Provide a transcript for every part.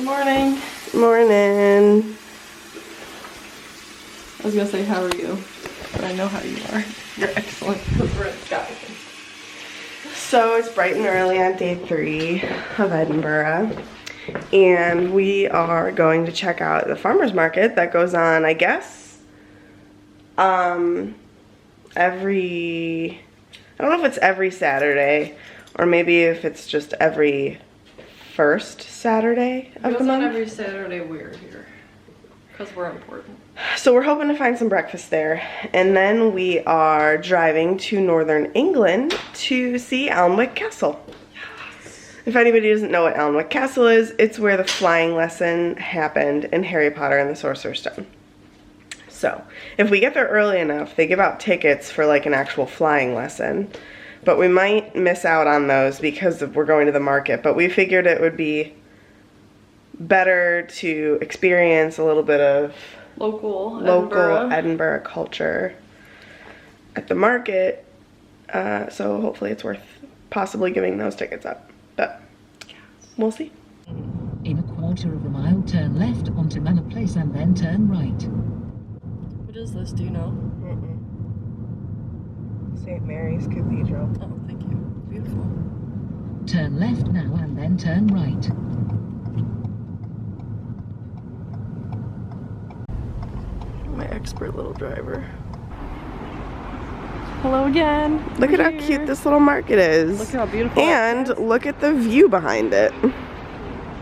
Morning. Morning. I was gonna say, how are you? But I know how you are. You're excellent. We're in Scotland. So it's bright and early on day 3 of Edinburgh. And we are going to check out the farmer's market that goes on, I guess, every, I don't know if it's every Saturday or maybe if it's just every first Saturday of the month. Every Saturday we're here because we're important. So we're hoping to find some breakfast there, and then we are driving to northern England to see Alnwick Castle. Yes. If anybody doesn't know what Alnwick Castle is, it's where the flying lesson happened in Harry Potter and the Sorcerer's Stone. So if we get there early enough, they give out tickets for like an actual flying lesson. But we might miss out on those because we're going to the market. But we figured it would be better to experience a little bit of local Edinburgh culture at the market. So hopefully it's worth possibly giving those tickets up. But we'll see. In a quarter of a mile, turn left onto Manor Place and then turn right. What is this? Do you know? St. Mary's Cathedral. Oh, thank you. Beautiful. Turn left now and then turn right. My expert little driver. Hello again. Look at how cute this little market is. Look at how beautiful. And look at the view behind it.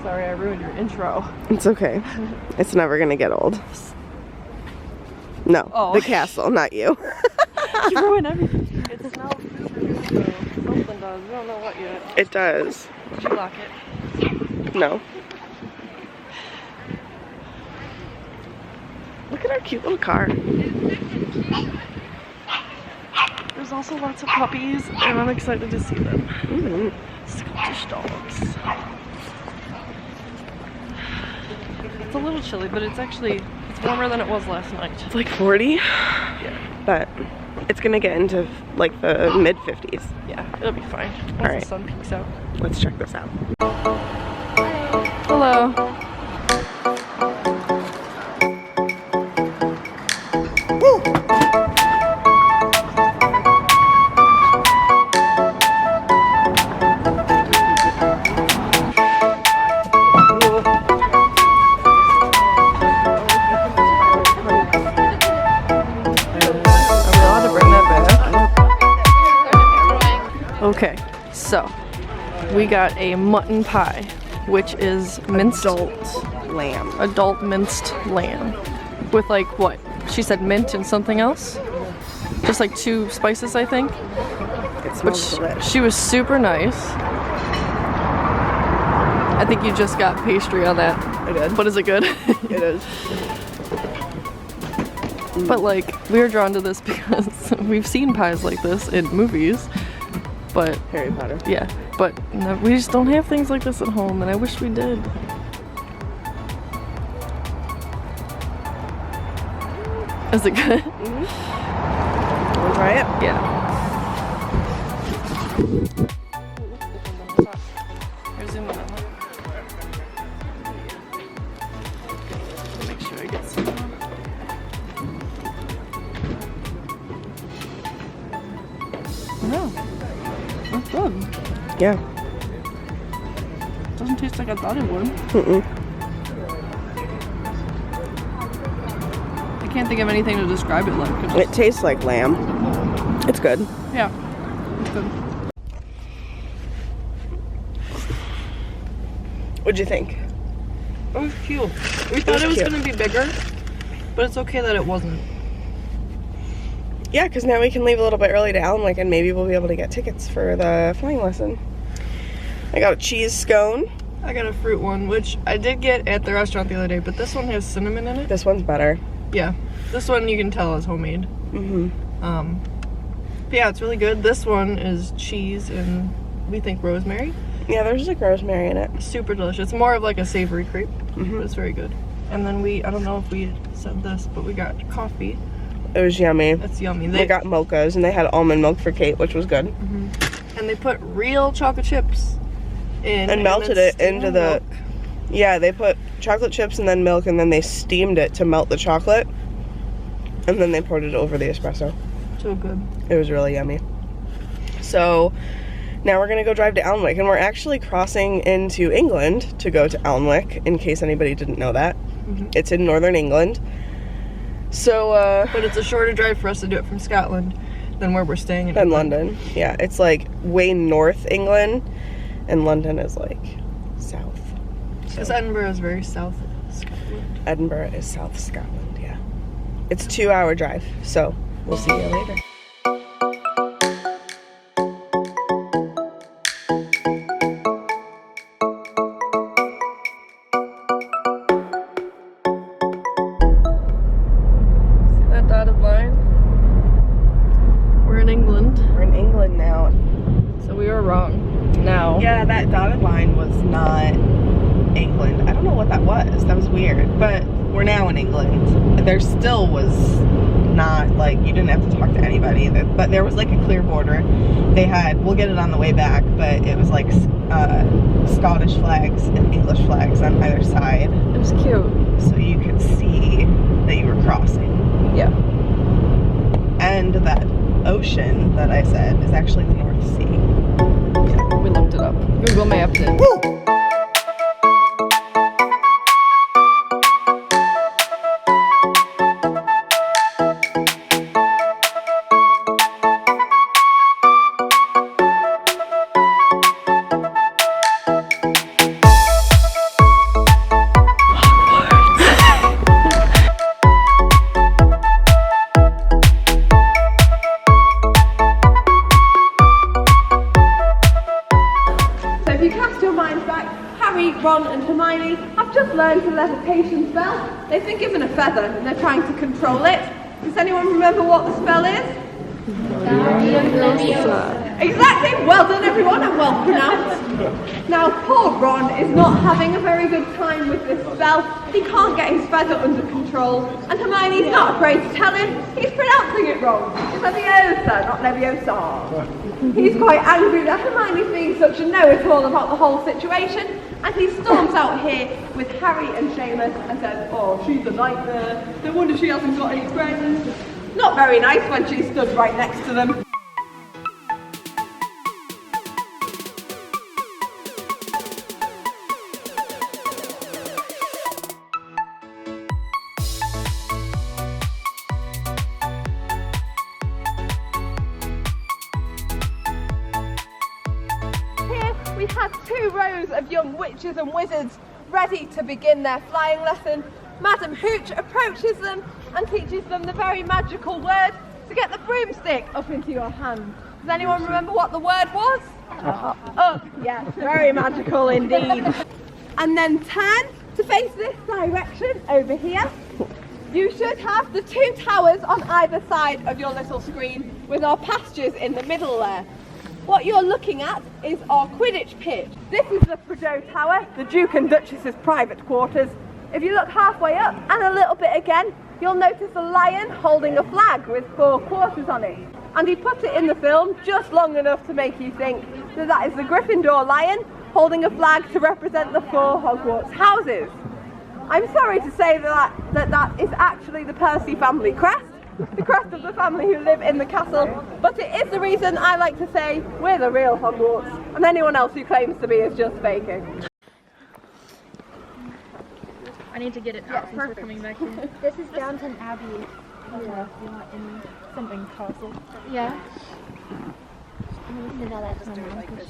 Sorry, I ruined your intro. It's okay. It's never gonna get old. No, oh. The castle, not you. You ruin everything. It smells super good though. Something does. We don't know what yet. It does. Did you lock it? No. Look at our cute little car. There's also lots of puppies, and I'm excited to see them. Mm-hmm. Scottish dogs. It's a little chilly, but it's warmer than it was last night. It's like 40. Yeah. But it's gonna get into like the mid 50s. Yeah, it'll be fine. Once All right. the sun peeks out. Let's check this out. Hello. Okay, so we got a mutton pie, which is minced adult minced lamb with like what? She said mint and something else? Just like 2 spices, I think. It smells delicious. She was super nice. I think you just got pastry on that. I did. But is it good? It is. But like, we were drawn to this because we've seen pies like this in movies. But Harry Potter. yeah, but no, we just don't have things like this at home, and I wish we did. Is it good? Mm-hmm. Wanna try it? Yeah. Here's zoom in on it. Make sure I get some. No. That's good. Yeah. Doesn't taste like I thought it would. Mm-mm. I can't think of anything to describe it like. It tastes like lamb. It's good. Yeah. It's good. What'd you think? It was cute. We thought it was cute. going to be bigger, but it's okay that it wasn't. Yeah, because now we can leave a little bit early to Alnwick and maybe we'll be able to get tickets for the flying lesson. I got a cheese scone. I got a fruit one, which I did get at the restaurant the other day, but this one has cinnamon in it. This one's better. Yeah. This one you can tell is homemade. Mm-hmm. But yeah, it's really good. This one is cheese and we think rosemary. Yeah, there's like rosemary in it. Super delicious. It's more of like a savory crepe, Mm-hmm. but it's very good. And then I don't know if we said this, but we got coffee. It was yummy. That's yummy. They got mochas and they had almond milk for Kate, which was good. Mm-hmm. And they put real chocolate chips in. And melted it into the Yeah, they put chocolate chips and then milk, and then they steamed it to melt the chocolate, and then they poured it over the espresso. So good. It was really yummy. So now we're gonna go drive to Alnwick, and we're actually crossing into England to go to Alnwick, in case anybody didn't know that. It's in northern England. So, But it's a shorter drive for us to do it from Scotland than where we're staying in London. Yeah, it's like way north England, and London is like south. Because Edinburgh is very south of Scotland. Edinburgh is South Scotland, yeah. It's a 2-hour drive, so we'll see you later. See that dotted line? We're in England, We're in England now. so we were wrong. Now. Yeah, that dotted line was not England. I don't know what that was. That was weird. But we're now in England. There still was not, like, you didn't have to talk to anybody. But there was, like, a clear border. They had, we'll get it on the way back, but it was, like, Scottish flags and English flags on either side. It was cute. So you could see that you were crossing. Yeah. And that ocean that I said is actually the North Sea. We looked it up. Google mapped it. So if you cast your minds back, Harry, Ron and Hermione have just learned a levitation spell. They've been given a feather and they're trying to control it. Does anyone remember what the spell is? Exactly, well done everyone and well pronounced. Now poor Ron is not having a very good time with this spell. He can't get his feather under control and Hermione's not afraid to tell him he's pronouncing it wrong. It's Leviosa, not Leviosa. He's quite angry that Hermione's being such a know-it-all about the whole situation and he storms out here with Harry and Seamus and says, oh, she's a nightmare, no wonder she hasn't got any friends. Not very nice when she stood right next to them. We have 2 rows of young witches and wizards ready to begin their flying lesson. Madam Hooch approaches them and teaches them the very magical word to get the broomstick up into your hand. Does anyone remember what the word was? Up, yes, very magical indeed. And then turn to face this direction over here. You should have the 2 towers on either side of your little screen with our pastures in the middle there. What you're looking at is our Quidditch pitch. This is the Prideaux Tower, the Duke and Duchess's private quarters. If you look halfway up and a little bit again, you'll notice a lion holding a flag with 4 quarters on it. And he put it in the film just long enough to make you think that that is the Gryffindor lion holding a flag to represent the 4 Hogwarts houses. I'm sorry to say that is actually the Percy family crest. The crest of the family who live in the castle, but it is the reason I like to say we're the real Hogwarts, and anyone else who claims to be is just faking. I need to get it out since we're coming back here. This is Downton Abbey. Yeah, not in something castle. Yeah.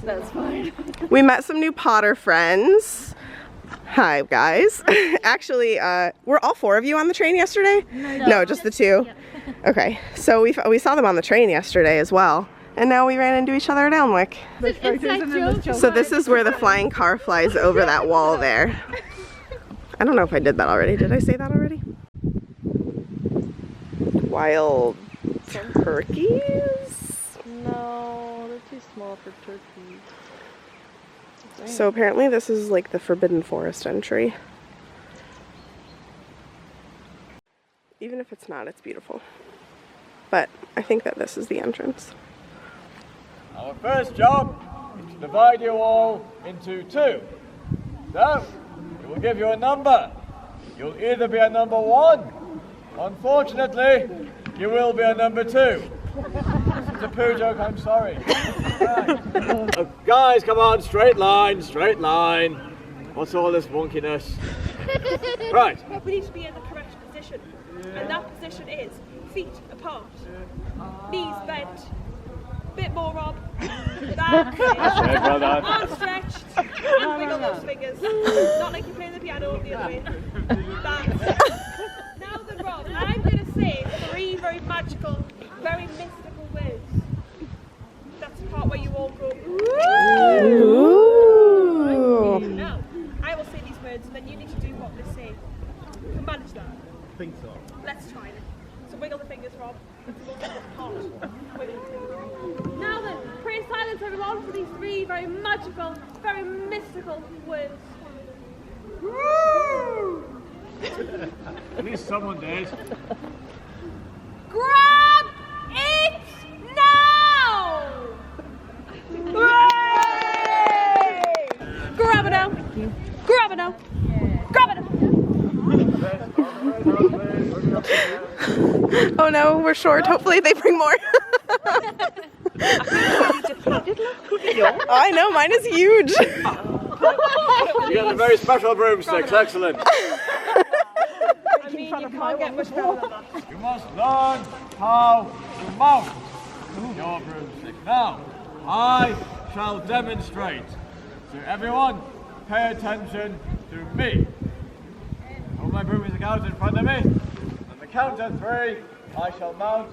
That's fine. We met some new Potter friends. Hi guys. Actually, were all 4 of you on the train yesterday? No, just the 2. Okay, so we saw them on the train yesterday as well, and now we ran into each other at Alnwick. So this is where the flying car flies over that wall there. I don't know if I did that already. Did I say that already? Wild turkeys? No, they're too small for turkeys. So apparently this is like the Forbidden Forest entry. Even if it's not, it's beautiful. But I think that this is the entrance. Our first job is to divide you all into 2. So, It will give you a number. You'll either be a number 1. Unfortunately, you will be a number 2. It's a poo joke, I'm sorry. Right. Guys, come on, straight line, straight line. What's all this wonkiness? Right. We need to be in the correct position. And that position is feet apart, knees bent, bit more Rob. That's it. Well done. Arms stretched, and wiggle those fingers. Not like you're playing the piano the other way. That's it. Now then, Rob, I'm going to say 3 very magical, very mystical words. That's the part where you all go, Ooh. Now, I will say these words, and then you need to do what they say. You can manage that. I think so. Let's try it. So wiggle the fingers, Rob. Wiggle the fingers. Now then, pray in silence, everyone, for these 3 very magical, very mystical words. At least someone did. Grab it now! Hooray! Grab it now! Grab it now! Grab it now! Oh no, we're short. Hopefully they bring more. I know, mine is huge. You got a very special broomsticks, excellent. I mean, you can't get much better than that. You must learn how to mount your broomstick. Now, I shall demonstrate. So everyone, pay attention to me. Hold my broomstick out in front of me. On the count of 3, I shall mount.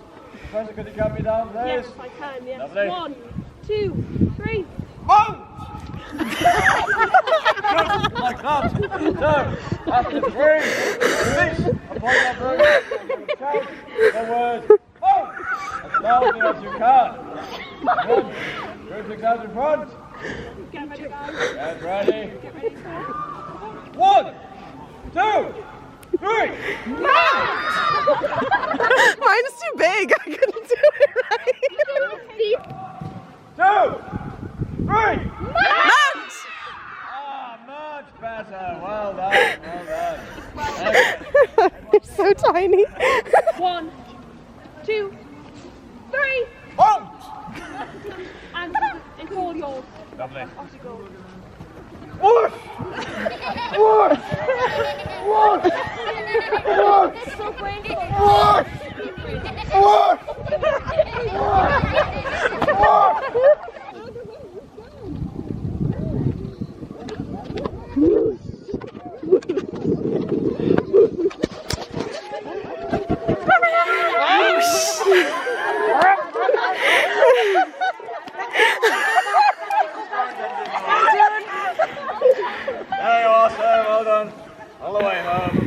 Professor, could you count me down, please? Yes, I can, yes. Lovely. 1, 2, 3. Mount! Just like that. So, after 3, release upon your broomstick. Count the word mount as loudly as you can. 1, broomstick out in front. Get ready, guys. Get ready. Get ready, sir. 1, 2, 3. Mine's too big. I couldn't do it right. 2, 3. Mount! Ah, much better. Well done. Well done. They're so tiny. 1, 2, 3. Mount! And it's all yours. Lovely. Off you go. Whoosh! Whoosh! Whoosh! Whoosh! So painful. Whoosh! Whoosh! There you are, sir. Well done. All the way home.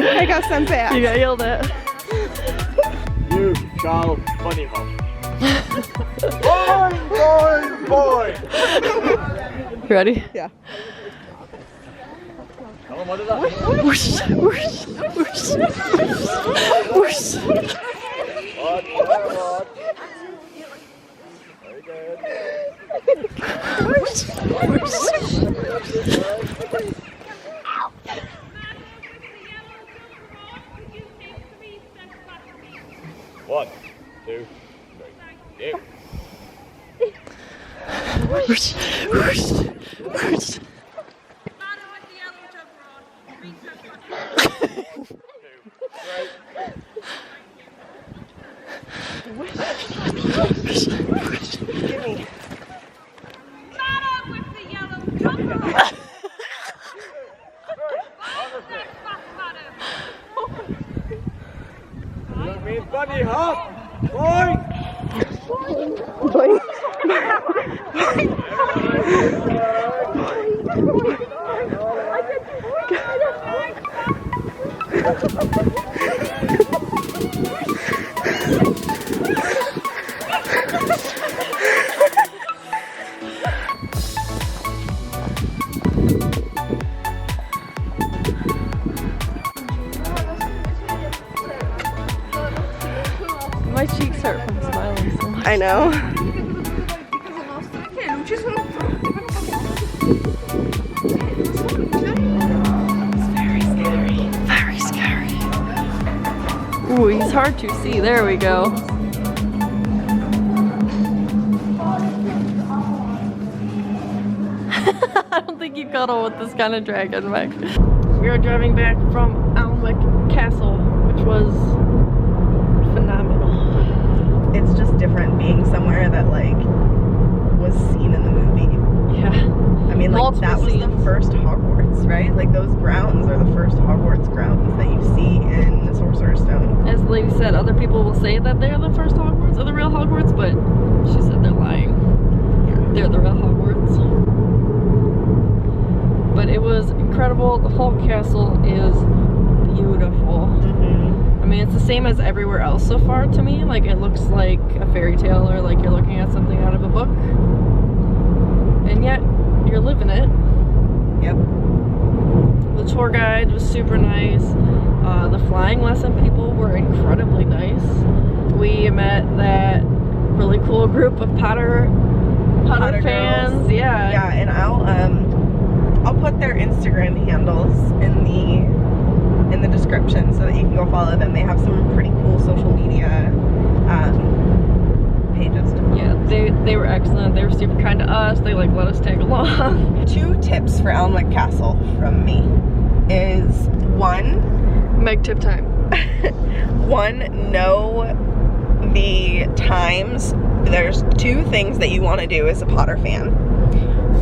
I got some back. You got yelled at. You shall bunny hop. Boing, boing, boing. You ready? Yeah. Tell them what is that? Whoosh, whoosh, whoosh, whoosh. Watch, watch. Very good. Whoosh, whoosh. One, two, three. You. Whoosh, whoosh, whoosh. That means bunny hop. Boing. Boing. My cheeks hurt from smiling so much. I know. Very scary. Ooh, he's hard to see. There we go. I don't think you cuddle with this kind of dragon, Meg. We are driving back from Alnwick Castle, which was phenomenal. It's just different being somewhere that like was seen in the movie. Yeah. I mean, like Multiple that was the scenes. first Hogwarts, right? Like those grounds are the first Hogwarts grounds that you see in the Sorcerer's Stone. As the lady said, other people will say that they're the first Hogwarts or the real Hogwarts, but she said they're lying. Yeah. They're the real Hogwarts. But it was incredible. The whole castle is beautiful. Mm-hmm. I mean, it's the same as everywhere else so far to me. Like, it looks like a fairy tale or like you're looking at something out of a book. And yet, you're living it. Yep. The tour guide was super nice. The flying lesson people were incredibly nice. We met that really cool group of Potter fans. Girls. Yeah. Yeah, and I'll put their Instagram handles in the description so that you can go follow them. They have some pretty cool social media pages to follow. Yeah, they were excellent. They were super kind to us. They like let us tag along. 2 tips for Alnwick Castle from me is one, Meg tip time. know the times. There's 2 things that you want to do as a Potter fan.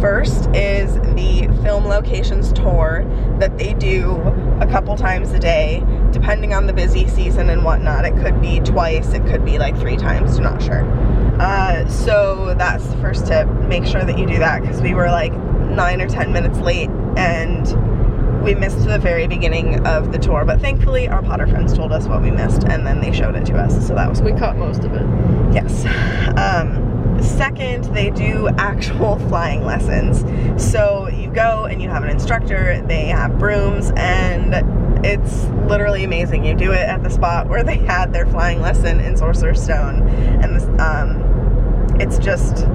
First is the film locations tour that they do a couple times a day, depending on the busy season and whatnot. It could be twice, it could be like 3 times, I'm not sure. So that's the first tip. Make sure that you do that, because we were like 9 or 10 minutes late and we missed the very beginning of the tour, but thankfully our Potter friends told us what we missed and then they showed it to us, so that was cool. We caught most of it. Yes. Second, they do actual flying lessons. So you go and you have an instructor, they have brooms, and it's literally amazing. You do it at the spot where they had their flying lesson in Sorcerer's Stone, and this, it's just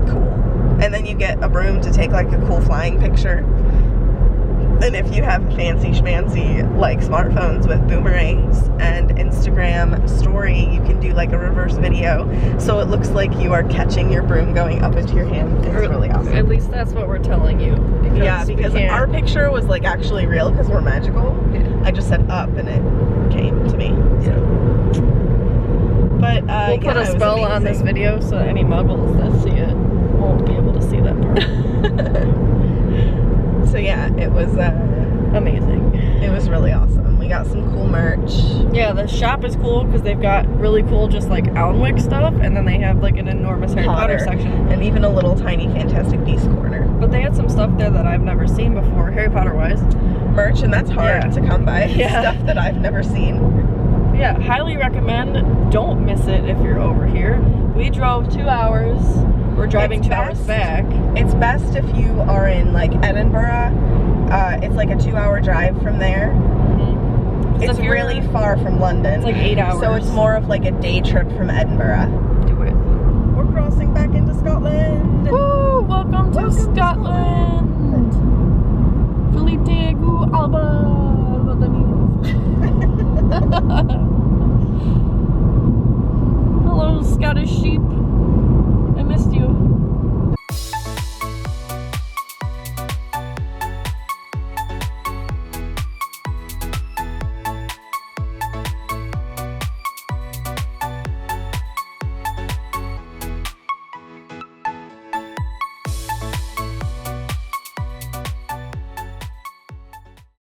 cool. And then you get a broom to take like a cool flying picture. And if you have fancy schmancy like smartphones with boomerangs and Instagram story, you can do like a reverse video so it looks like you are catching your broom going up into your hand. It's really awesome. At least that's what we're telling you. Because our picture was like actually real because we're magical. Yeah. I just said up and it came to me. Yeah. But We'll put a spell on this video so any muggles that see it won't be able to see that part. So yeah, it was amazing. It was really awesome. We got some cool merch. Yeah, the shop is cool because they've got really cool just like Alnwick stuff, and then they have like an enormous Harry Potter section. And even a little tiny Fantastic Beasts corner. But they had some stuff there that I've never seen before, Harry Potter wise. Merch, and that's hard to come by. Yeah. Stuff that I've never seen. Yeah, highly recommend. Don't miss it if you're over here. We drove 2 hours. We're driving 2 hours back. It's best if you are in like Edinburgh. It's like a 2-hour drive from there. Mm-hmm. It's really far from London. It's like 8 hours. So it's more of like a day trip from Edinburgh. Do it. We're crossing back into Scotland. Woo! Welcome to Scotland. Felipe Gu Alba. What that means. Hello, Scottish sheep.